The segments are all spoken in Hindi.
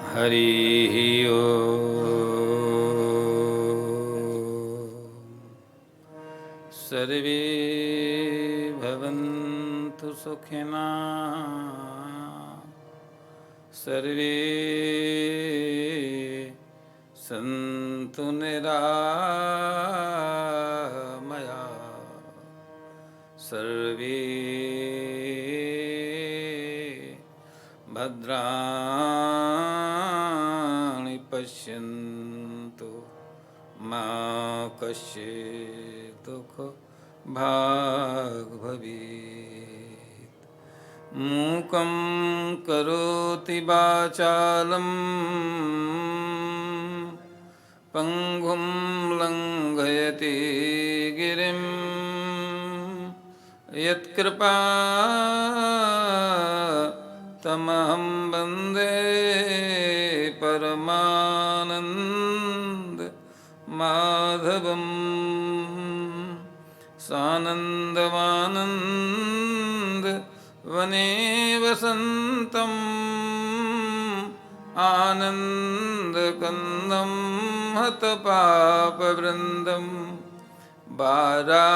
हरिः ओम्। सर्वे भवन्तु सुखिनः, सर्वे सन्तु निरामयाः, सर्वे भद्राणि पश्यन्तु मा कश्चित् दुःखभाग् भवेत्। मूकं करोति वाचालं पङ्गुं लङ्घयति गिरिं यत्कृपा तमहं वन्दे परमानन्द माधवम्। सानन्दमानन्द वने वसन्तम् आनन्दकन्दं हतपापवृन्दं वाराणसीनाथ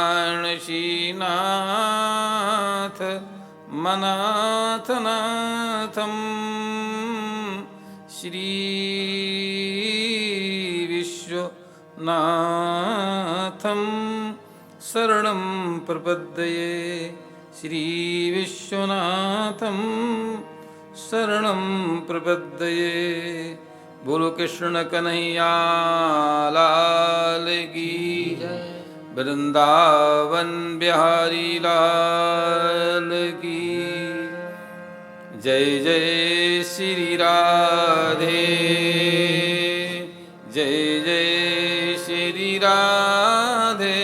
मनाथनाथं श्रीविश्वनाथं शरणं प्रपद्ये। श्रीविश्वनाथं शरणं प्रपद्ये। बोलो कृष्ण कन्हैया लाल की, वृंदावन बिहारी लाल की जय। जय श्री राधे, जय जय श्री राधे,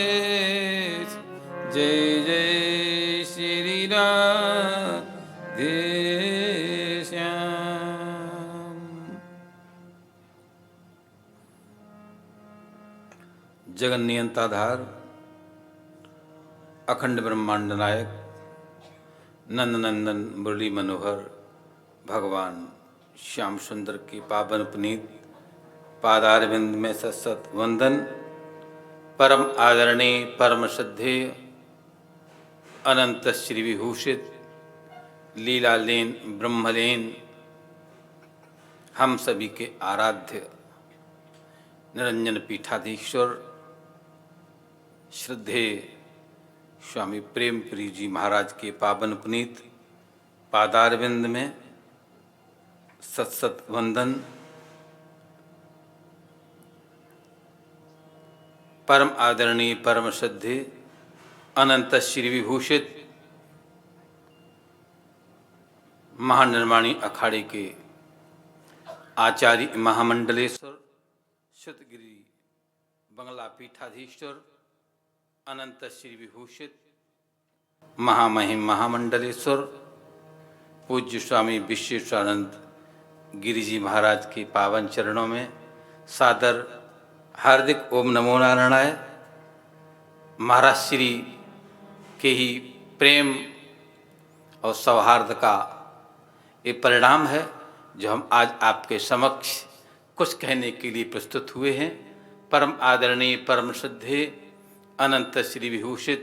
जय जय श्री राधे श्याम। जगन नियंताधार अखंड ब्रह्मांड नायक नंदनंदन मुरली मनोहर भगवान श्याम सुंदर की पावन पुनीत पादारविंद में सत्सत वंदन। परम आदरणीय परम श्रद्धेय अनंत श्री विभूषित लीलालीन ब्रह्मलीन हम सभी के आराध्य निरंजन पीठाधीश्वर श्रद्धेय स्वामी प्रेमपुरी जी महाराज के पावन पुनीत पादारविंद में सत्सत वंदन। परम आदरणीय परम श्रद्धेय अनंत श्री विभूषित महानिर्वाणी अखाड़े के आचार्य महामंडलेश्वर श्रुतगिरी बंगला पीठाधीश्वर अनंत श्री विभूषित महामहिम महामंडलेश्वर पूज्य स्वामी विश्वेश्वरानंद गिरिजी महाराज के पावन चरणों में सादर हार्दिक ओम नमो नारायणाय। महाराज श्री के ही प्रेम और सौहार्द का ये परिणाम है जो हम आज आपके समक्ष कुछ कहने के लिए प्रस्तुत हुए हैं। परम आदरणीय परम श्रद्धेय अनंत श्री विभूषित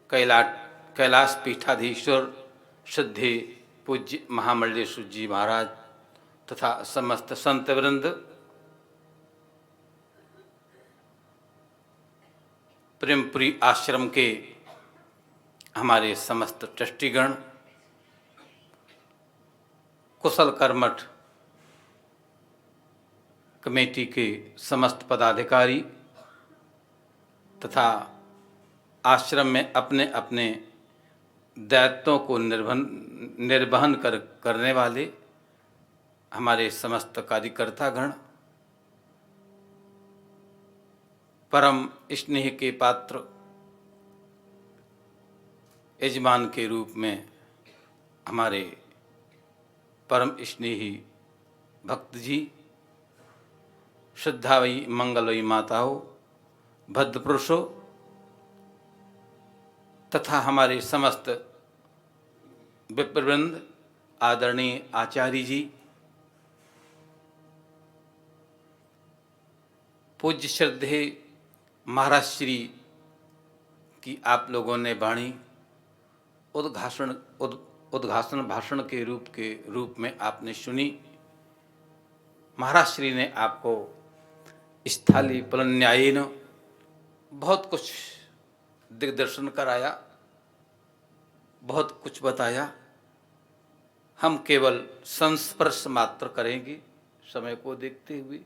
कैलाश पीठाधीश्वर श्रद्धेय पूज्य महामंडलेश्वर जी महाराज तथा समस्त संत वृंद, प्रेमपुरी आश्रम के हमारे समस्त ट्रस्टीगण, कुशल कर्मठ कमेटी के समस्त पदाधिकारी तथा आश्रम में अपने अपने दायित्वों को निर्वहन करने वाले हमारे समस्त कार्यकर्तागण, परम स्नेह के पात्र यजमान के रूप में हमारे परम स्नेही भक्त जी, श्रद्धावई मंगलवई माताओं, भद्र पुरुषों तथा हमारे समस्त विप्रवृंद, आदरणीय आचार्य जी, पूज्य श्रद्धेय महाराज श्री की आप लोगों ने वाणी उद्घासन भाषण के रूप में आपने सुनी। महाराज श्री ने आपको स्थाली पलन्यायेन बहुत कुछ दिग्दर्शन कराया, बहुत कुछ बताया। हम केवल संस्पर्श मात्र करेंगे समय को देखते हुए।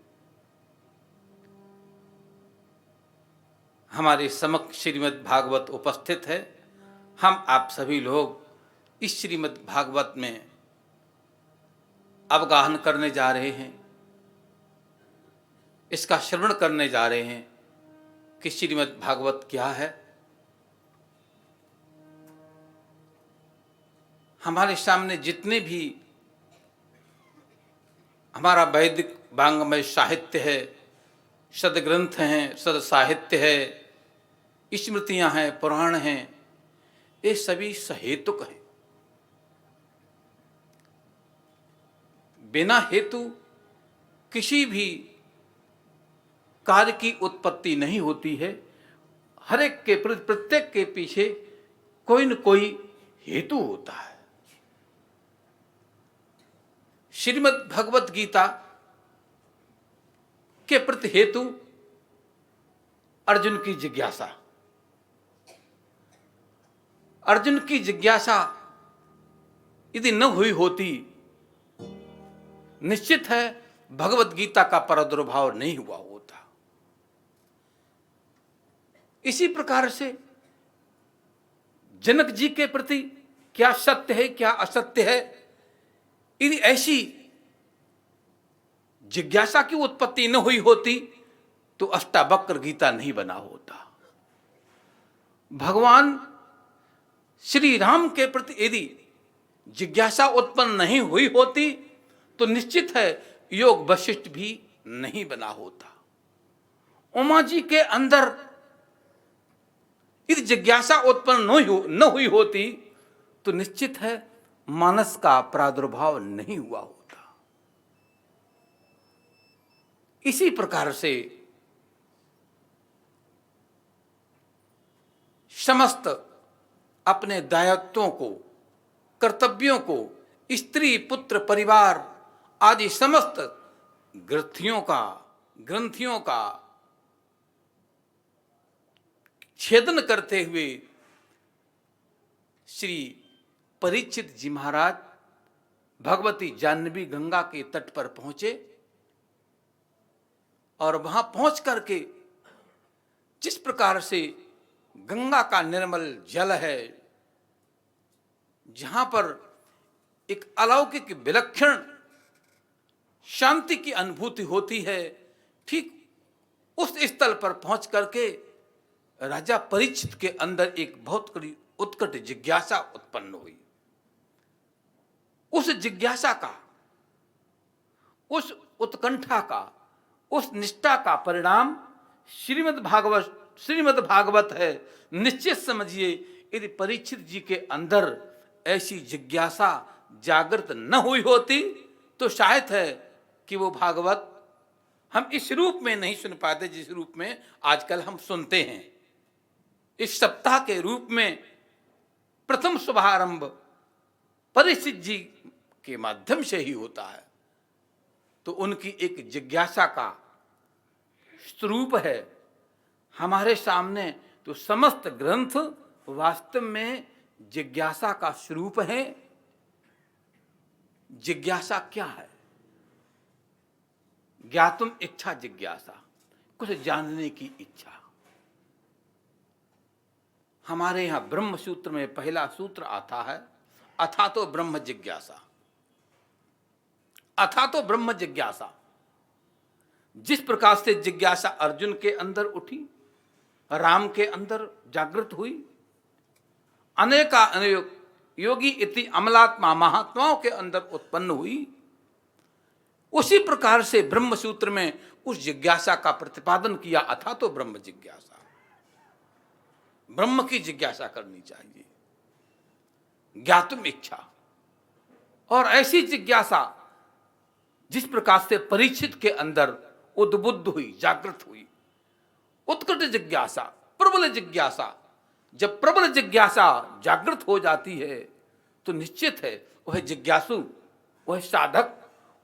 हमारे समक्ष श्रीमद् भागवत उपस्थित है। हम आप सभी लोग इस श्रीमद् भागवत में अवगाहन करने जा रहे हैं, इसका श्रवण करने जा रहे हैं कि श्रीमद् भागवत क्या है। हमारे सामने जितने भी हमारा वैदिक वांग्मय साहित्य है, सदग्रंथ हैं, सद साहित्य है, स्मृतियां हैं, पुराण हैं, ये सभी सहेतुक हैं। बिना हेतु किसी भी कार्य की उत्पत्ति नहीं होती है। हर एक के प्रत्येक के पीछे कोई न कोई हेतु होता है। श्रीमद् भगवत गीता के प्रति हेतु अर्जुन की जिज्ञासा। अर्जुन की जिज्ञासा यदि न हुई होती, निश्चित है भगवत गीता का प्रादुर्भाव नहीं हुआ होता। इसी प्रकार से जनक जी के प्रति क्या सत्य है क्या असत्य है, यदि ऐसी जिज्ञासा की उत्पत्ति न हुई होती तो अष्टावक्र गीता नहीं बना होता। भगवान श्री राम के प्रति यदि जिज्ञासा उत्पन्न नहीं हुई होती तो निश्चित है योग वशिष्ठ भी नहीं बना होता। उमा जी के अंदर यदि जिज्ञासा उत्पन्न न हुई होती तो निश्चित है मानस का प्रादुर्भाव नहीं हुआ होता। इसी प्रकार से समस्त अपने दायित्वों को, कर्तव्यों को, स्त्री पुत्र परिवार आदि समस्त ग्रंथियों का छेदन करते हुए श्री परीक्षित जी महाराज भगवती जाह्नवी गंगा के तट पर पहुंचे और वहां पहुंच करके जिस प्रकार से गंगा का निर्मल जल है, जहां पर एक अलौकिक विलक्षण शांति की अनुभूति होती है, ठीक उस स्थल पर पहुंच करके राजा परीक्षित के अंदर एक बहुत बड़ी उत्कट जिज्ञासा उत्पन्न हुई। उस जिज्ञासा का, उस उत्कंठा का, उस निष्ठा का परिणाम श्रीमद् भागवत है। निश्चित समझिए यदि परीक्षित जी के अंदर ऐसी जिज्ञासा जागृत न हुई होती तो शायद है कि वो भागवत हम इस रूप में नहीं सुन पाते जिस रूप में आजकल हम सुनते हैं। इस सप्ताह के रूप में प्रथम शुभारंभ परीक्षित जी के माध्यम से ही होता है, तो उनकी एक जिज्ञासा का स्वरूप है हमारे सामने। तो समस्त ग्रंथ वास्तव में जिज्ञासा का स्वरूप है। जिज्ञासा क्या है? ज्ञातुम इच्छा जिज्ञासा, कुछ जानने की इच्छा। हमारे यहां ब्रह्म सूत्र में पहला सूत्र आता है, अथा तो ब्रह्म जिज्ञासा। अथा तो ब्रह्म जिज्ञासा, जिस प्रकार से जिज्ञासा अर्जुन के अंदर उठी, राम के अंदर जागृत हुई, अनेका अनेक योगी इति अमलात्मा महात्माओं के अंदर उत्पन्न हुई, उसी प्रकार से ब्रह्म सूत्र में उस जिज्ञासा का प्रतिपादन किया। अथा तो ब्रह्म जिज्ञासा, ब्रह्म की जिज्ञासा करनी चाहिए, ज्ञातुम इच्छा। और ऐसी जिज्ञासा जिस प्रकार से परीक्षित के अंदर उद्बुद्ध हुई, जागृत हुई। उत्कट जिज्ञासा, प्रबल जिज्ञासा, जब प्रबल जिज्ञासा जागृत हो जाती है तो निश्चित है वह जिज्ञासु, वह साधक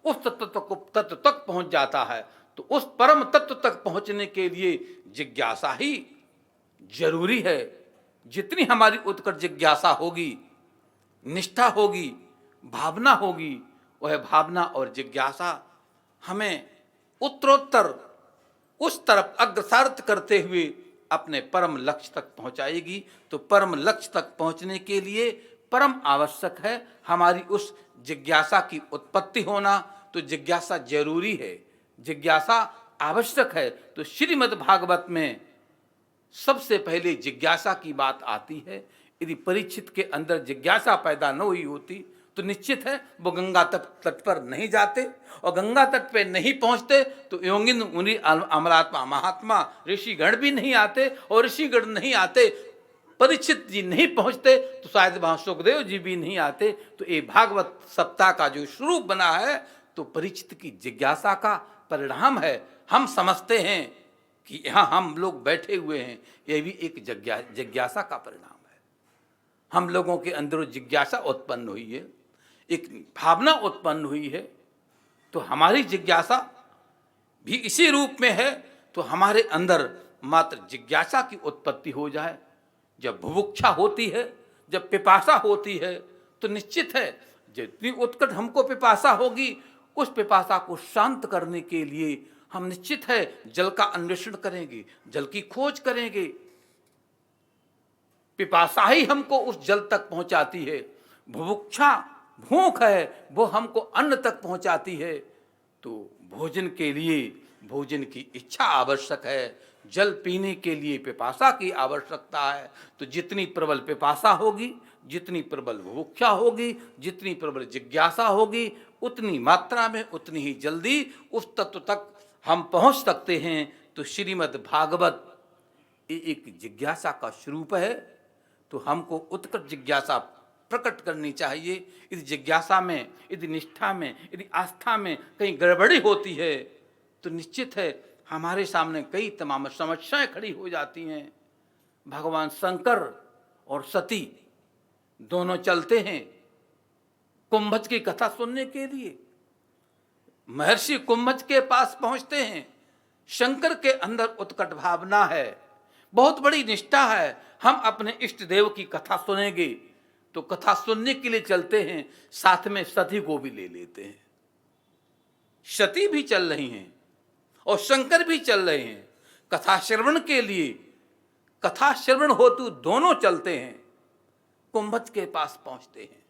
उस तत्व तक पहुंच जाता है। तो उस परम तत्व तक पहुंचने के लिए जिज्ञासा ही जरूरी है। जितनी हमारी उत्कट जिज्ञासा होगी, निष्ठा होगी, भावना होगी, वह भावना और जिज्ञासा हमें उत्तरोत्तर उस तरफ अग्रसर करते हुए अपने परम लक्ष्य तक पहुंचाएगी। तो परम लक्ष्य तक पहुंचने के लिए परम आवश्यक है हमारी उस जिज्ञासा की उत्पत्ति होना। तो जिज्ञासा जरूरी है, जिज्ञासा आवश्यक है। तो श्रीमद् भागवत में सबसे पहले जिज्ञासा की बात आती है। यदि परीक्षित के अंदर जिज्ञासा पैदा न हुई होती तो निश्चित है वो गंगा तट पर नहीं जाते, और गंगा तट पे नहीं पहुंचते तो योगिन मुनि अमरात्मा महात्मा ऋषिगण भी नहीं आते, और ऋषिगण नहीं आते, परीक्षित जी नहीं पहुंचते तो शायद वहां सुखदेव जी भी नहीं आते। तो ये भागवत सप्ताह का जो स्वरूप बना है तो परीक्षित की जिज्ञासा का परिणाम है। हम समझते हैं कि यहाँ हम लोग बैठे हुए हैं, यह भी एक जिज्ञासा का परिणाम है। हम लोगों के अंदर जिज्ञासा उत्पन्न हुई है, एक भावना उत्पन्न हुई है। तो हमारी जिज्ञासा भी इसी रूप में है। तो हमारे अंदर मात्र जिज्ञासा की उत्पत्ति हो जाए, जब बुभुक्षा होती है, जब पिपासा होती है, तो निश्चित है जितनी उत्कट हमको पिपासा होगी, उस पिपासा को शांत करने के लिए हम निश्चित है जल का अन्वेषण करेंगे, जल की खोज करेंगे। पिपासा ही हमको उस जल तक पहुंचाती है, बुभुक्षा भूख है वो हमको अन्न तक पहुंचाती है। तो भोजन के लिए भोजन की इच्छा आवश्यक है, जल पीने के लिए पिपासा की आवश्यकता है। तो जितनी प्रबल पिपासा होगी, जितनी प्रबल बुभुक्षा होगी, जितनी प्रबल जिज्ञासा होगी, उतनी मात्रा में उतनी ही जल्दी उस तत्व तक हम पहुंच सकते हैं। तो श्रीमद् भागवत एक जिज्ञासा का स्वरूप है। तो हमको उत्कट जिज्ञासा प्रकट करनी चाहिए। यदि जिज्ञासा में, यदि निष्ठा में, यदि आस्था में कहीं गड़बड़ी होती है तो निश्चित है हमारे सामने कई तमाम समस्याएं खड़ी हो जाती हैं। भगवान शंकर और सती दोनों चलते हैं कुंभज की कथा सुनने के लिए। महर्षि कुंभज के पास पहुंचते हैं। शंकर के अंदर उत्कट भावना है, बहुत बड़ी निष्ठा है, हम अपने इष्ट देव की कथा सुनेंगे। तो कथा सुनने के लिए चलते हैं, साथ में सती को भी ले लेते हैं। सती भी चल रही हैं और शंकर भी चल रहे हैं कथा श्रवण के लिए। कथा श्रवण हेतु दोनों चलते हैं, कुंभज के पास पहुंचते हैं।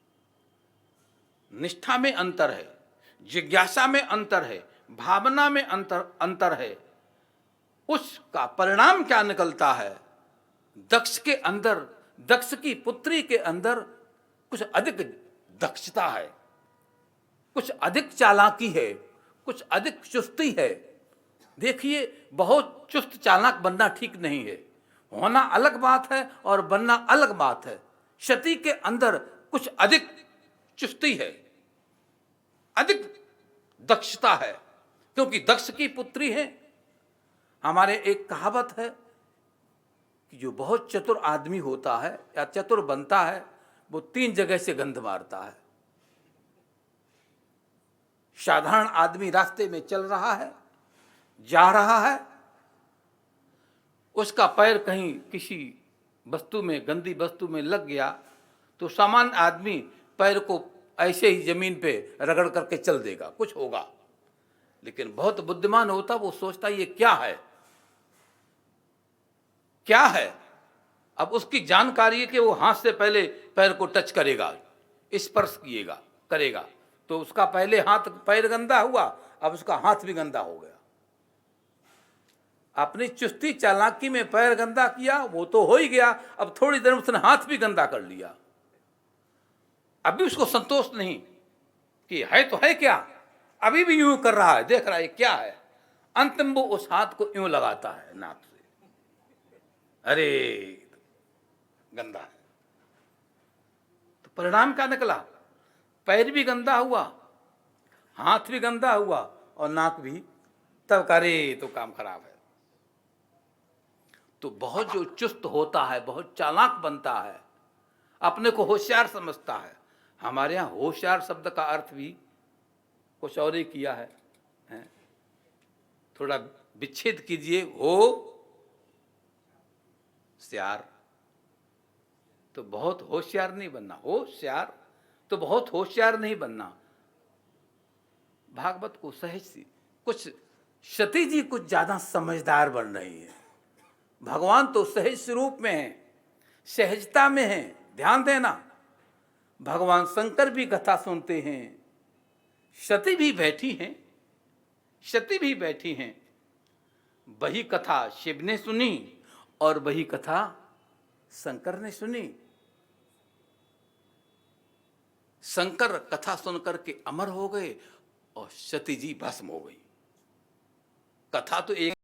निष्ठा में अंतर है, जिज्ञासा में अंतर है, भावना में अंतर है। उसका परिणाम क्या निकलता है? दक्ष के अंदर, दक्ष की पुत्री के अंदर कुछ अधिक दक्षता है, कुछ अधिक चालाकी है, कुछ अधिक चुस्ती है। देखिए, बहुत चुस्त चालाक बनना ठीक नहीं है, होना अलग बात है और बनना अलग बात है। सती के अंदर कुछ अधिक चुस्ती है, अधिक दक्षता है, क्योंकि दक्ष की पुत्री है। हमारे एक कहावत है कि जो बहुत चतुर आदमी होता है या चतुर बनता है वो 3 जगह से गंध मारता है। साधारण आदमी रास्ते में चल रहा है, जा रहा है, उसका पैर कहीं किसी वस्तु में, गंदी वस्तु में लग गया तो सामान्य आदमी पैर को ऐसे ही जमीन पे रगड़ करके चल देगा, कुछ होगा। लेकिन बहुत बुद्धिमान होता वो सोचता ये क्या है, क्या है। अब उसकी जानकारी है कि वो हाथ से पहले पैर को टच करेगा, स्पर्श किएगा, करेगा, तो उसका पहले हाथ पैर गंदा हुआ, अब उसका हाथ भी गंदा हो गया। अपनी चुस्ती चालाकी में पैर गंदा किया, वो तो हो ही गया, अब थोड़ी देर में उसने हाथ भी गंदा कर लिया। अभी उसको संतोष नहीं कि है तो है क्या, अभी भी यूं कर रहा है, देख रहा है क्या है। अंतिम वो उस हाथ को यूं लगाता है नाक से, अरे गंदा है। तो परिणाम क्या निकला? पैर भी गंदा हुआ, हाथ भी गंदा हुआ और नाक भी तब करे तो काम खराब है। तो बहुत जो चुस्त होता है, बहुत चालाक बनता है, अपने को होशियार समझता है। हमारे यहाँ होशियार शब्द का अर्थ भी कुछ और ही किया है, हैं? थोड़ा विच्छेद कीजिए, हो श्यार, तो बहुत होशियार नहीं बनना। होशियार तो बहुत होशियार नहीं बनना। भागवत को सहज सी कुछ, सती जी कुछ ज्यादा समझदार बन रही है। भगवान तो सहज स्वरूप में है, सहजता में है। ध्यान देना, भगवान शंकर भी कथा सुनते हैं, सती भी बैठी हैं, सती भी बैठी हैं। वही कथा शिव ने सुनी और वही कथा शंकर ने सुनी। शंकर कथा सुनकर के अमर हो गए और सती जी भस्म हो गई। कथा तो एक